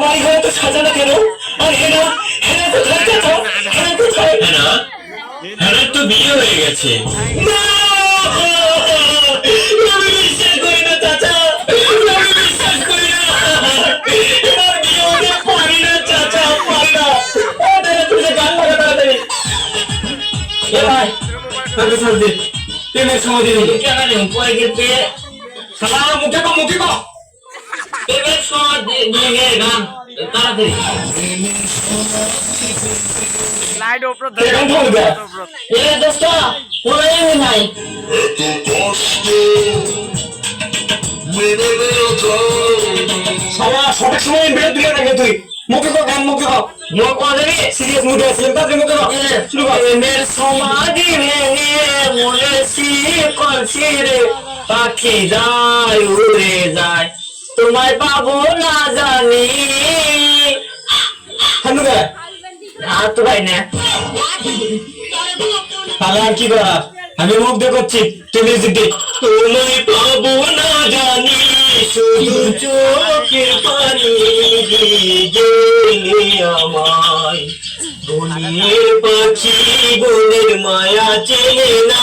বাড়ি ঘরে তো সাজানো কেন? আর হেনা হেনা কোথায় চাচা? হেনা কোথায়? হেনা হেনার তো বিয়ে হয়ে গেছে। না! আমি বিশ্বাস করি না চাচা, আমি বিশ্বাস করি না। হেনার বিয়ে হতে পারি না চাচা, পারি না। তাড়াতাড়ি তুলে গান লাগা তাড়াতাড়ি। এ ভাই, তাকে ছাড় দে। প্রেমের সময় দিয়ে দিবি। কেন নেই পরে গেছে শালা মুখে কো, মুখে কো। প্রেমের সময় দিয়ে গান তাড়াতাড়ি। লাইট উপর কে গান বলবে? এ দোস্ত ওরে নাই শালা সঠিক সময় বের দিলে রাখে তুই। মুখে কো গান, মুখে কো। মুখ করে সিরিয়াস মুডে আছিস, তাড়াতাড়ি মুখে কো। শুরু কর। প্রেমের সমাধি ভেঙে মরেছি কলছি রে পাখি যায় উড়ে যায় তোমায় পাবো না জানি। হানু রে আর তো ভাই না তাহলে আর কি করা? আমি মুখ দিয়ে করছি, তুই মিউজিক দে। তোমায় পাবো না জানি শুধু চোখের পানি গেলি আমায় বনের পাখি বনের মায়া চেনে না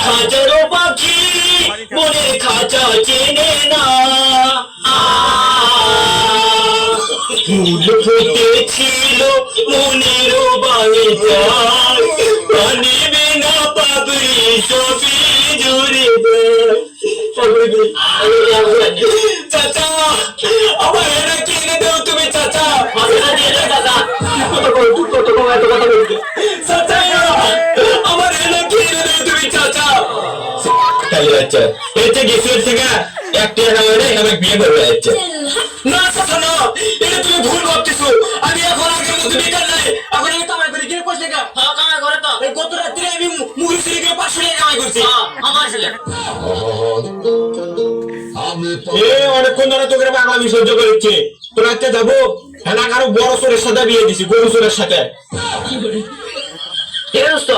হাজারো পাখি বনের খাঁচা চেনে না ফুল ফুটেছিল মনের বাগিচায় পানি বিনা পাগড়ি সবই জুড়ে চাচা আমার এটা কিনে দাও তুমি চাচা। চাচা আমার এটা কিনে দাও তুমি চাচা। খালি বাচ্চা এতে গেছিল থেকে একটা কারণে আমি বিয়ে করবে যাচ্ছে না চাচা না, এটা তুমি ভুল ভাবতেছো। আমি এখন আগের মতো বেকার নাই, এখন আমি কামাই করি। কিনে পয়সা টাকা কামাই করে তো এই গত রাত্রে আমি মুড়ি চুরি করে 500 টাকা কামাই করছি। আমার ছেলে অনেকক্ষণ ধরে তোকে পাগলামি সহ্য করেছি। তোর রাতে যাবো হেনা কারো বড় চোরের সাথে বিয়ে দিছি, গরু চোরের সাথে। ঠিক আছে দোস্ত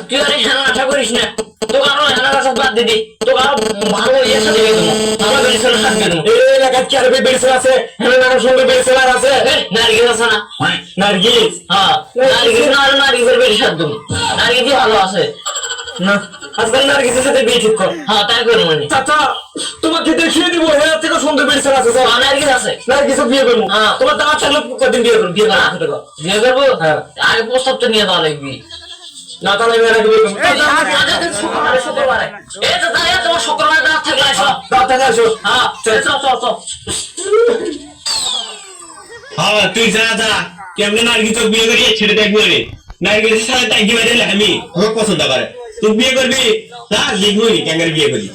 তুই আর হেনা আশা করিস না তোকে আরো হেনার কাছে বাদ দিদি তোকে আরো ভালো ইয়ের সাথে বিয়ে দেবো আমার বেরিয়েছিল সাথে দেবো এই এলাকার কি আর বেরিয়েছে আছে? হেনার সঙ্গে বেরিয়েছে আর আছে? নারকেল আছে না নার্গিস? হ্যাঁ নারকেল না আর নারকেলের বেরিয়ে সাথে দেবো নারকেল ভালো আছে না, আজকাল নার্গিসের সাথে বিয়ে ঠিক কর। হ্যাঁ তাই করবো মানে চাচা তোমাকে দেখিয়ে দিব হেনার থেকে সুন্দর বেরিয়েছে আছে স্যার। নারকেল আছে নার্গিসও বিয়ে করবো। হ্যাঁ। তোমার দাঁত থাকলে কদিন বিয়ে করবো? বিয়ে হ্যাঁ? করবো বিয়ে করবো হ্যাঁ। আগে প্রস্তাব তো নিয়ে দেওয়া লাগবি না, তাহলে আমি বিয়ে করবো। শুক্রবারে এই তো তাই তোমার শুক্রবারে দাঁত থাকলে আসো দাঁত থেকে আসো। হ্যাঁ চল চল চল হ্যাঁ তুই যা যা কেমনে নার্গিস বিয়ে করি ছেড়ে দেখবো রে নার্গিসের সাথে তাই কি বাইরে আমি খুব পছন্দ করে তুই বিয়ে করবি না লিখবি কেঙ্গার বিয়ে করি